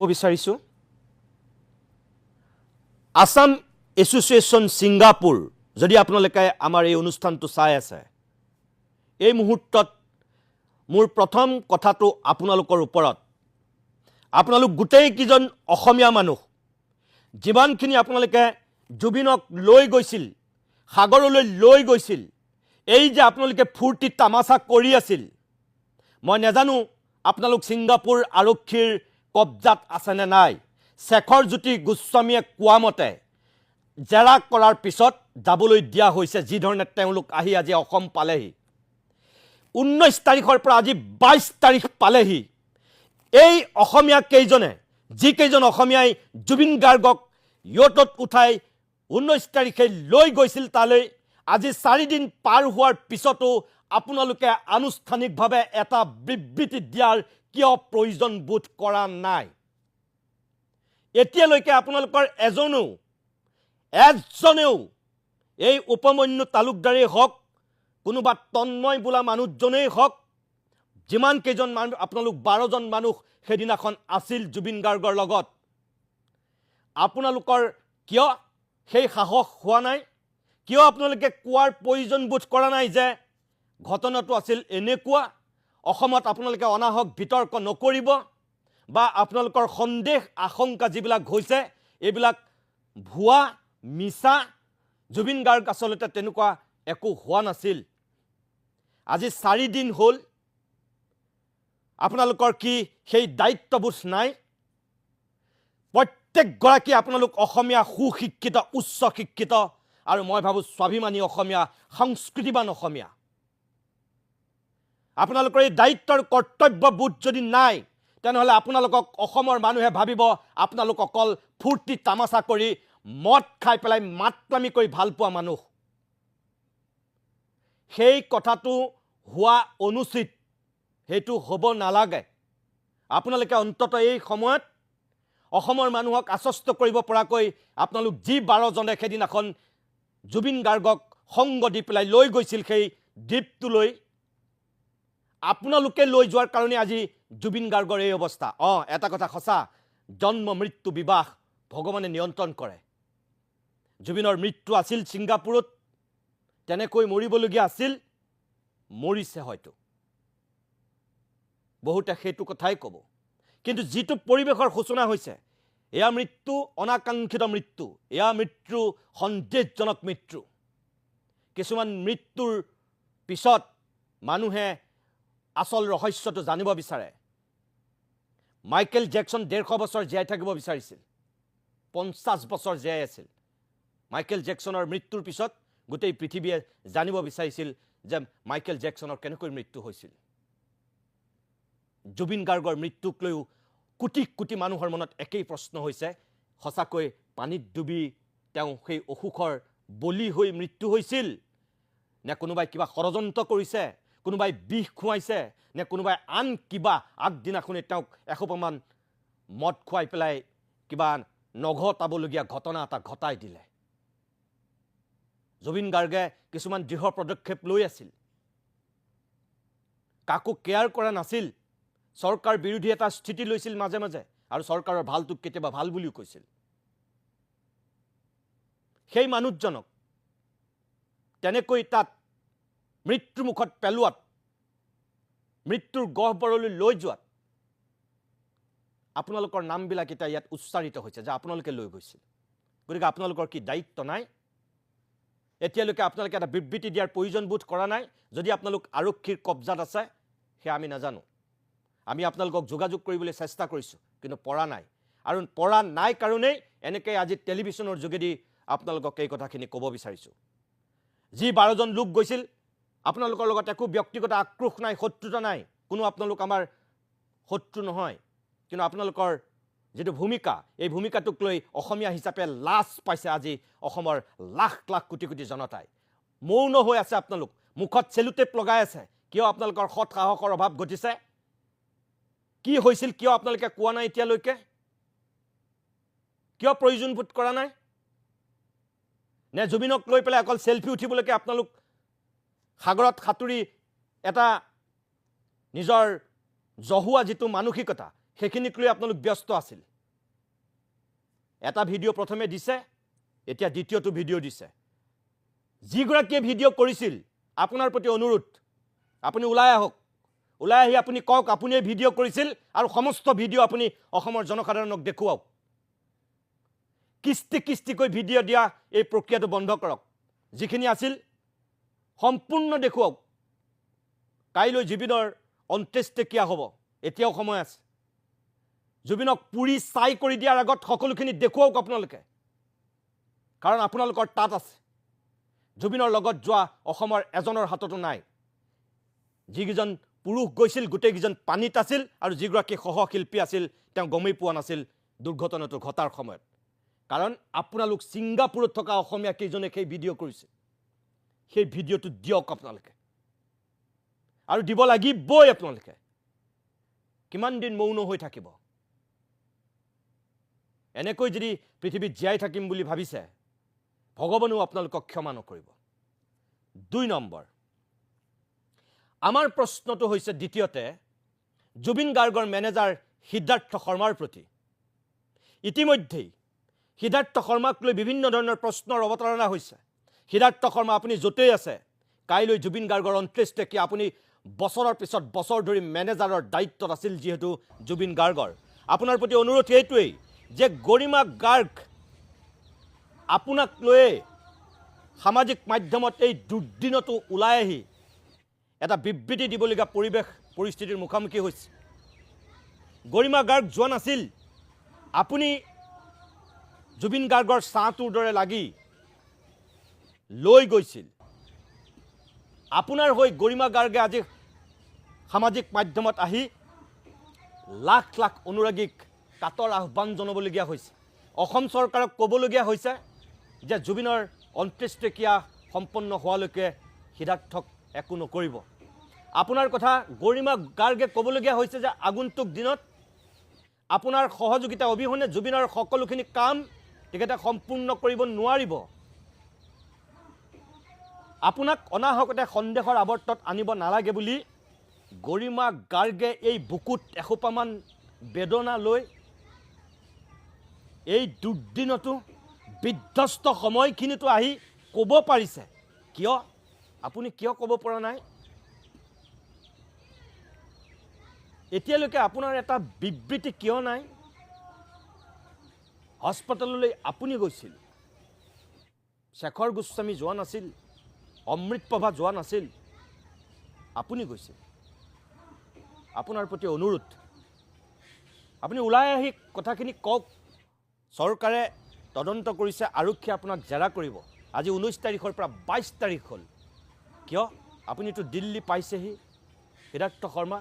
বিচাৰিছো Assam association Singapore যদি আপোনালোকে আমাৰ এই অনুষ্ঠানটো চাই আছে এই মুহূৰ্তত মোৰ প্ৰথম কথাটো আপোনালোকৰ ওপৰত আপোনালোক গোটেই কিজন অসমীয়া মানুহ যিমানখিনি আপোনালোকে জুবিনক লৈ গৈছিল সাগৰলৈ লৈ গৈছিল এই যে আপোনালোকে ফূৰ্তি তামাচা কৰি আছিল মই নেজানো আপোনালোক ছিংগাপুৰ আৰক্ষীৰ কবজাত আছে নে নাই শেখৰ জ্যোতি গোস্বামীয়ে কোৱা মতে জেৰা কৰাৰ পিছত যাবলৈ দিয়া হৈছে যি ধৰণে তেওঁলোক আহি আজি অসম পালেহি 19 তাৰিখৰ পৰা আজি 22 তাৰিখ পালেহি এই অসমীয়া কেইজনে যি কেইজন অসমীয়াই জুবিন গাৰ্গক ইয়টত উঠাই 19 তাৰিখে লৈ গৈছিল তালৈ আজি 4 দিন পাৰ হোৱাৰ পিছতো আপোনালোকে আনুষ্ঠানিকভাৱে এটা বিবৃতি দিয়াৰ কিয় প্ৰয়োজন বোধ কৰা নাই এতিয়ালৈকে আপোনালোকৰ এজনেও এই উপমন্যু তালুকদাৰেই হওক কোনোবা তন্ময় বোলা মানুহজনেই হওক যিমান কেইজন মানুহ আপোনালোক 12 জন মানুহ সেদিনাখন আছিল জুবিন গাৰ্গৰ লগত আপোনালোকৰ কিয় সেই সাহস হোৱা নাই কিয় আপোনালোকে কোৱাৰ প্ৰয়োজন বোধ কৰা নাই যে ঘটনাটো আছিল এনেকুৱা অসমত আপোনালোকে অনাহক বিতৰ্ক নকৰিব বা আপোনালোকৰ সন্দেহ আশংকা যিবিলাক হৈছে এইবিলাক ভুৱা মিছা জুবিন গাৰ্গ আসলতে তেনেকুৱা একো হোৱা নাছিল আজি 4 দিন হ'ল আপোনালোকৰ কি সেই দায়িত্ববোধ নাই প্ৰত্যেক গৰাকী আপোনালোক অসমীয়া সুশিক্ষিত উচ্চ শিক্ষিত আৰু মই ভাবো স্বাভিমানী অসমীয়া সংস্কৃতিবান অসমীয়া আপোনালোকৰ এই দায়িত্বৰ কৰ্তব্যবোধ যদি নাই তেনেহলে আপোনালোকক অসমৰ মানুহে ভাবিব আপোনালোক অকল ফূৰ্তি তামাচা কৰি মদ খাই পেলাই মাতলামি কৰি ভাল পোৱা মানুহ সেই কথাটো হোৱা অনুচিত হেতু হ'ব নালাগে আপোনালোকে অন্তত এই সময়ত অসমৰ মানুহক আশ্বস্ত কৰিব পৰাকৈ আপোনালোক যি 12 জনে সেদিনাখন জুবিন গাৰ্গক সংগ দি পেলাই লৈ গৈছিল সেই দ্বীপটোলৈ আপোনালোকে লৈ যোৱাৰ কাৰণে আজি জুবিন গাৰ্গৰ এই অৱস্থা এটা কথা সঁচা জন্ম মৃত্যু বিবাহ ভগৱানে নিয়ন্ত্ৰণ কৰে জুবিনৰ মৃত্যু আছিল ছিংগাপুৰত তেনেকৈ মৰিবলগীয়া আছিল মৰিছে হয়তো বহুতে সেইটো কথাই ক'ব কিন্তু যিটো পৰিবেশৰ সূচনা হৈছে এয়া মৃত্যু অনাকাংক্ষিত মৃত্যু এয়া মৃত্যু সন্দেহজনক মৃত্যু কিছুমান মৃত্যুৰ পিছত মানুহে আসল ৰহস্যটো জানিব বিচাৰে মাইকেল জেকসন 150 বছৰ জীয়াই থাকিব বিচাৰিছিল 50 বছৰ জীয়াই আছিল মাইকেল জেকসনৰ মৃত্যুৰ পিছত গোটেই পৃথিৱীয়ে জানিব বিচাৰিছিল যে মাইকেল জেকসনৰ কেনেকৈ মৃত্যু হৈছিল জুবিন গাৰ্গৰ মৃত্যুক লৈ কোটি কোটি মানুহৰ মনত একেই প্ৰশ্ন হৈছে সঁচাকৈ পানীত ডুবি তেওঁ সেই অসুখৰ বলি হৈ মৃত্যু হৈছিল নে কোনোবাই কিবা ষড়যন্ত্ৰ কৰিছে কোনোবাই বিষ খুৱাইছে নে কোনোবাই আন কিবা আগদিনাখনে তেওঁক এসোপামান মদ খুৱাই পেলাই কিবা নঘটাবলগীয়া ঘটনা এটা ঘটাই দিলে জুবিন গাৰ্গে কিছুমান দৃঢ় পদক্ষেপ লৈ আছিল কাকো কেয়াৰ কৰা নাছিল চৰকাৰ বিৰোধী এটা স্থিতি লৈছিল মাজে মাজে আৰু চৰকাৰৰ ভালটোক কেতিয়াবা ভাল বুলিও কৈছিল সেই মানুহজনক তেনেকৈ তাত মৃত্যুৰ মুখত পেলোৱাত মৃত্যুৰ গহ্বৰলৈ লৈ যোৱাত আপোনালোকৰ নামবিলাক এটা ইয়াত উচ্চাৰিত হৈছে যে আপোনালোকে লৈ গৈছিল গতিকে আপোনালোকৰ কি দায়িত্ব নাই এতিয়ালৈকে আপোনালোকে এটা বিবৃতি দিয়াৰ প্ৰয়োজন বোধ কৰা নাই যদি আপোনালোক আৰক্ষীৰ কবজাত আছে সেয়া আমি নাজানো আমি আপোনালোকক যোগাযোগ কৰিবলৈ চেষ্টা কৰিছো কিন্তু পৰা নাই আৰু পৰা নাই কাৰণেই এনেকৈ আজি টেলিভিছনৰ যোগেদি আপোনালোকক এই কথাখিনি ক'ব বিচাৰিছো যি 12 জন লোক গৈছিল আপোনালোকৰ লগত একো ব্যক্তিগত আক্ৰোশ নাই শত্ৰুতা নাই কোনো আপোনালোক আমাৰ শত্ৰু নহয় কিন্তু আপোনালোকৰ যেটো ভূমিকা এই ভূমিকাটোক লৈ অসমীয়া হিচাপে লাজ পাইছে আজি অসমৰ লাখ লাখ কোটি কোটি জনতাই মৌন হৈ আছে আপোনালোক মুখত চেলুটেপ লগাই আছে কিয় আপোনালোকৰ সৎ সাহসৰ অভাৱ ঘটিছে কি হৈছিল কিয় আপোনালোকে কোৱা নাই এতিয়ালৈকে কিয় প্ৰয়োজন বোধ কৰা নাই নে জুবিনক লৈ পেলাই অকল সেলফি উঠিবলৈকে আপোনালোক সাগৰত খাতুৰি এটা নিজৰ জহুৱা যেটো মানসিকতা সেইখিনিক লৈ আপোনালোক ব্যস্ত আছিল এটা ভিডিঅ' প্ৰথমে দিছে এতিয়া দ্বিতীয়টো ভিডিঅ' দিছে যিগৰাকীয়ে ভিডিঅ' কৰিছিল আপোনাৰ প্ৰতি অনুৰোধ আপুনি ওলাই আহক ওলাই আহি আপুনি কওক আপুনি এই ভিডিঅ' কৰিছিল আৰু সমস্ত ভিডিঅ' আপুনি অসমৰ জনসাধাৰণক দেখুৱাওক কিস্তিকৈ ভিডিঅ' দিয়া এই প্ৰক্ৰিয়াটো বন্ধ কৰক যিখিনি আছিল সম্পূৰ্ণ দেখুৱাওক কাইলৈ জুবিনৰ অন্ত্যেষ্টিক্ৰিয়া হ'ব এতিয়াও সময় আছে জুবিনক পুৰি চাই কৰি দিয়াৰ আগত সকলোখিনি দেখুৱাওক আপোনালোকে কাৰণ আপোনালোকৰ তাত আছে জুবিনৰ লগত যোৱা অসমৰ এজনৰ হাততো নাই যিকেইজন পুৰুষ গৈছিল গোটেইকেইজন পানীত আছিল আৰু যিগৰাকী সহশিল্পী আছিল তেওঁ গমেই পোৱা নাছিল দুৰ্ঘটনাটো ঘটাৰ সময়ত কাৰণ আপোনালোক ছিংগাপুৰত থকা অসমীয়া কেইজনে সেই ভিডিঅ' কৰিছে সেই ভিডিঅ'টো দিয়ক আপোনালোকে আৰু দিব লাগিবই আপোনালোকে কিমান দিন মৌন হৈ থাকিব এনেকৈ যদি পৃথিৱীত জীয়াই থাকিম বুলি ভাবিছে ভগৱানেও আপোনালোকক ক্ষমা নকৰিব 2 নম্বৰ আমাৰ প্ৰশ্নটো হৈছে দ্বিতীয়তে জুবিন গাৰ্গৰ মেনেজাৰ সিদ্ধাৰ্থ শৰ্মাৰ প্ৰতি ইতিমধ্যেই সিদ্ধাৰ্থ শৰ্মাক লৈ বিভিন্ন ধৰণৰ প্ৰশ্নৰ অৱতাৰণা হৈছে সিদ্ধাৰ্থ শৰ্মা আপুনি য'তেই আছে কাইলৈ জুবিন গাৰ্গৰ অন্ত্যেষ্টিক্ৰিয়া আপুনি বছৰৰ পিছত বছৰ ধৰি মেনেজাৰৰ দায়িত্বত আছিল যিহেতু জুবিন গাৰ্গৰ আপোনাৰ প্ৰতি অনুৰোধ এইটোৱেই যে গৰিমা গাৰ্গ আপোনাক লৈ সামাজিক মাধ্যমত এই দুৰ্দিনতো ওলাই আহি এটা বিবৃতি দিবলগীয়া পৰিস্থিতিৰ মুখামুখি হৈছে গৰিমা গাৰ্গ যোৱা নাছিল আপুনি জুবিন গাৰ্গৰ ছাঁটোৰ দৰে লাগি লৈ গৈছিল আপোনাৰ হৈ গৰিমা গাৰ্গে আজি সামাজিক মাধ্যমত আহি লাখ লাখ অনুৰাগীক কাতৰ আহ্বান জনাবলগীয়া হৈছে অসম চৰকাৰক ক'বলগীয়া হৈছে যে জুবিনৰ অন্ত্যেষ্টিক্ৰিয়া সম্পন্ন হোৱালৈকে সিদ্ধাৰ্থক একো নকৰিব আপোনাৰ কথা গৰিমা গাৰ্গে ক'বলগীয়া হৈছে যে আগন্তুক দিনত আপোনাৰ সহযোগিতা অবিহনে জুবিনৰ সকলোখিনি কাম তেখেতে সম্পূৰ্ণ কৰিব নোৱাৰিব আপোনাক অনাহকতে সন্দেহৰ আৱৰ্তত আনিব নালাগে বুলি গৰিমা গাৰ্গে এই বুকুত এসোপামান বেদনা লৈ এই দুৰ্দিনতো বিধ্বস্ত সময়খিনিতো আহি ক'ব পাৰিছে কিয় আপুনি কিয় ক'ব পৰা নাই এতিয়ালৈকে আপোনাৰ এটা বিবৃতি কিয় নাই হস্পিটেললৈ আপুনি গৈছিল শেখৰ গোস্বামী যোৱা নাছিল অমৃত প্ৰভা যোৱা নাছিল আপুনি গৈছিল আপোনাৰ প্ৰতি অনুৰোধ আপুনি ওলাই আহি কথাখিনি কওক চৰকাৰে তদন্ত কৰিছে আৰক্ষী আপোনাক জেৰা কৰিব আজি 19 তাৰিখৰ পৰা 22 তাৰিখ হ'ল কিয় আপুনিতো দিল্লী পাইছেহি সিদ্ধাৰ্থ শৰ্মা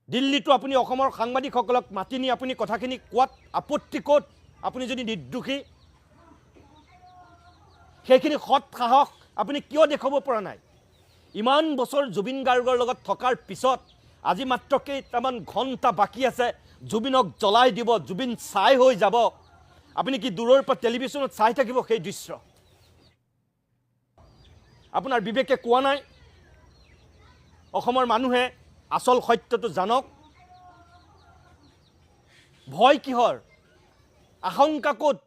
দিল্লীতো আপুনি অসমৰ সাংবাদিকসকলক মাতি নি আপুনি কথাখিনি কোৱাত আপত্তি ক'ত আপুনি যদি নিৰ্দোষী সেইখিনি সৎ সাহস আপুনি কিয় দেখাব পৰা নাই ইমান বছৰ জুবিন গাৰ্গৰ লগত থকাৰ পিছত আজি মাত্ৰ কেইটামান ঘণ্টা বাকী আছে জুবিনক জ্বলাই দিব জুবিন ছাই হৈ যাব আপুনি কি দূৰৰ পৰা টেলিভিছনত চাই থাকিব সেই দৃশ্য আপোনাৰ বিবেকে কোৱা নাই অসমৰ মানুহে আসল সত্যটো জানক ভয় কিহৰ আশংকা ক'ত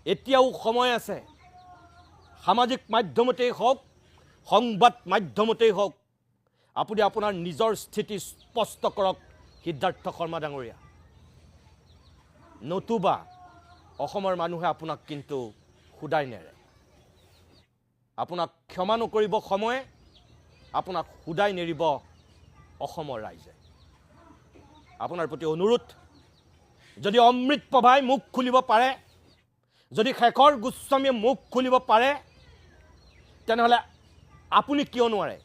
এতিয়াও সময় আছে সামাজিক মাধ্যমতেই হওক সংবাদ মাধ্যমতেই হওক আপুনি আপোনাৰ নিজৰ স্থিতি স্পষ্ট কৰক সিদ্ধাৰ্থ শৰ্মা ডাঙৰীয়া নতুবা অসমৰ মানুহে আপোনাক কিন্তু খুদাই নেৰে আপোনাক ক্ষমা নকৰিব সময়ে আপোনাক খুদাই নেৰিব অসমৰ ৰাইজে আপোনাৰ প্ৰতি অনুৰোধ যদি অমৃত প্ৰভাই মুখ খুলিব পাৰে যদি শেখৰ গোস্বামীয়ে মুখ খুলিব পাৰে তেনেহ'লে আপুনি কিয় নোৱাৰে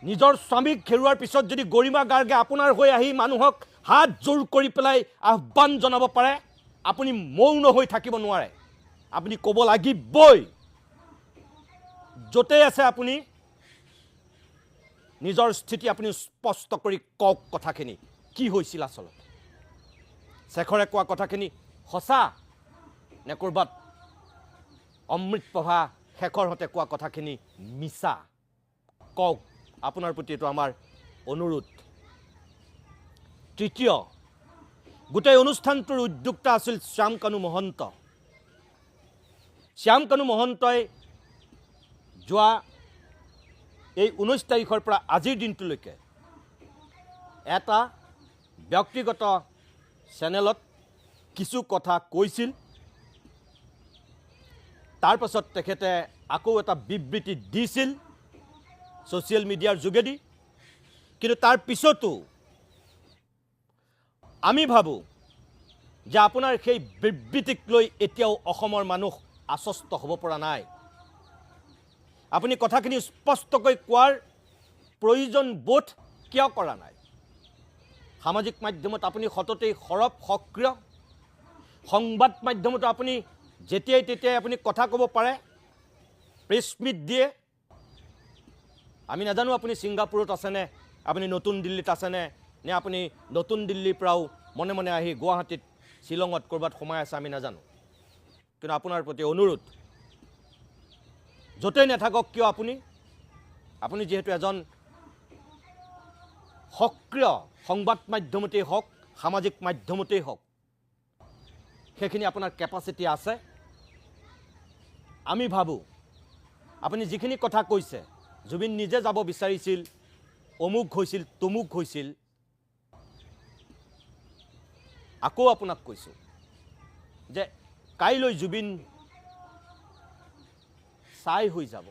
নিজৰ স্বামীক হেৰুৱাৰ পিছত যদি গৰিমা গাৰ্গে আপোনাৰ হৈ আহি মানুহক হাত জোৰ কৰি পেলাই আহ্বান জনাব পাৰে আপুনি মৌন হৈ থাকিব নোৱাৰে আপুনি ক'ব লাগিবই য'তেই আছে আপুনি নিজৰ স্থিতি আপুনি স্পষ্ট কৰি কওক কথাখিনি কি হৈছিল আচলতে শেখৰে কোৱা কথাখিনি সঁচা নে ক'ৰবাত অমৃত প্ৰভা শেষৰ হতে কোৱা কথাখিনি মিছা কওক আপোনাৰ প্ৰতি এইটো আমাৰ অনুৰোধ তৃতীয় গোটেই অনুষ্ঠানটোৰ উদ্যোক্তা আছিল শ্যাম কানু মহন্ত শ্যাম কানু মহন্তই যোৱা এই 19 তাৰিখৰ পৰা আজিৰ দিনটোলৈকে এটা ব্যক্তিগত চেনেলত কিছু কথা কৈছিল তাৰ পাছত তেখেতে আকৌ এটা বিবৃতি দিছিল সোশ্যাল মিডিয়াৰ যোগেদি কিন্তু তাৰ পিছতো আমি ভাবো যে আপোনাৰ সেই বিবৃতিক লৈ এতিয়াও অসমৰ মানুহ আশ্বস্ত হ'ব পৰা নাই আপুনি কথাখিনি স্পষ্টকৈ কোৱাৰ প্ৰয়োজন বোধ কিয় কৰা নাই সামাজিক মাধ্যমত আপুনি সততেই সৰব সক্ৰিয় সংবাদ মাধ্যমত আপুনি যেতিয়াই তেতিয়াই আপুনি কথা ক'ব পাৰে প্ৰেছ মিট দিয়ে আমি নাজানো আপুনি ছিংগাপুৰত আছেনে আপুনি নতুন দিল্লীত আছেনে নে আপুনি নতুন দিল্লীৰ পৰাও মনে মনে আহি গুৱাহাটীত শ্বিলঙত কৰবাত সোমাই আছে আমি নাজানো কিন্তু আপোনাৰ প্ৰতি অনুৰোধ য'তেই নাথাকক কিয় আপুনি যেহেতু এজন সক্ৰিয় সংবাদ মাধ্যমতেই হওক সামাজিক মাধ্যমতেই হওক সেইখিনি আপোনাৰ কেপাচিটি আছে আমি ভাবো আপুনি যিখিনি কথা কৈছে জুবিন নিজে যাব বিচাৰিছিল অমুক হৈছিল তমুক হৈছিল আকৌ আপোনাক কৈছো যে কাইলৈ জুবিন চাই হৈ যাব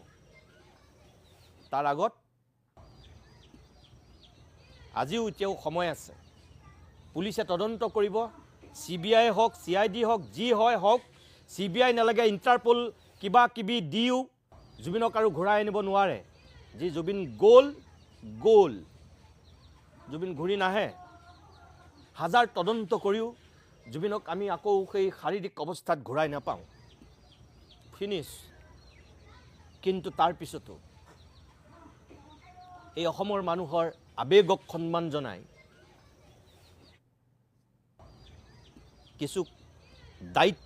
তাৰ আগত আজিও এতিয়াও সময় আছে পুলিচে তদন্ত কৰিব সিবিআই হওক সিআইডি হওক যি হয় হওক সিবিআই নালাগে ইন্টাৰপল কিবা কিবি দিও জুবিনক আৰু ঘূৰাই আনিব নোৱাৰে যি জুবিন গ'ল জুবিন ঘূৰি নাহে হাজাৰ তদন্ত কৰিও জুবিনক আমি আকৌ সেই শাৰীৰিক অৱস্থাত ঘূৰাই নাপাওঁ ফিনিশ কিন্তু তাৰ পিছতো এই অসমৰ মানুহৰ আবেগক সন্মান জনাই কিছু দায়িত্ব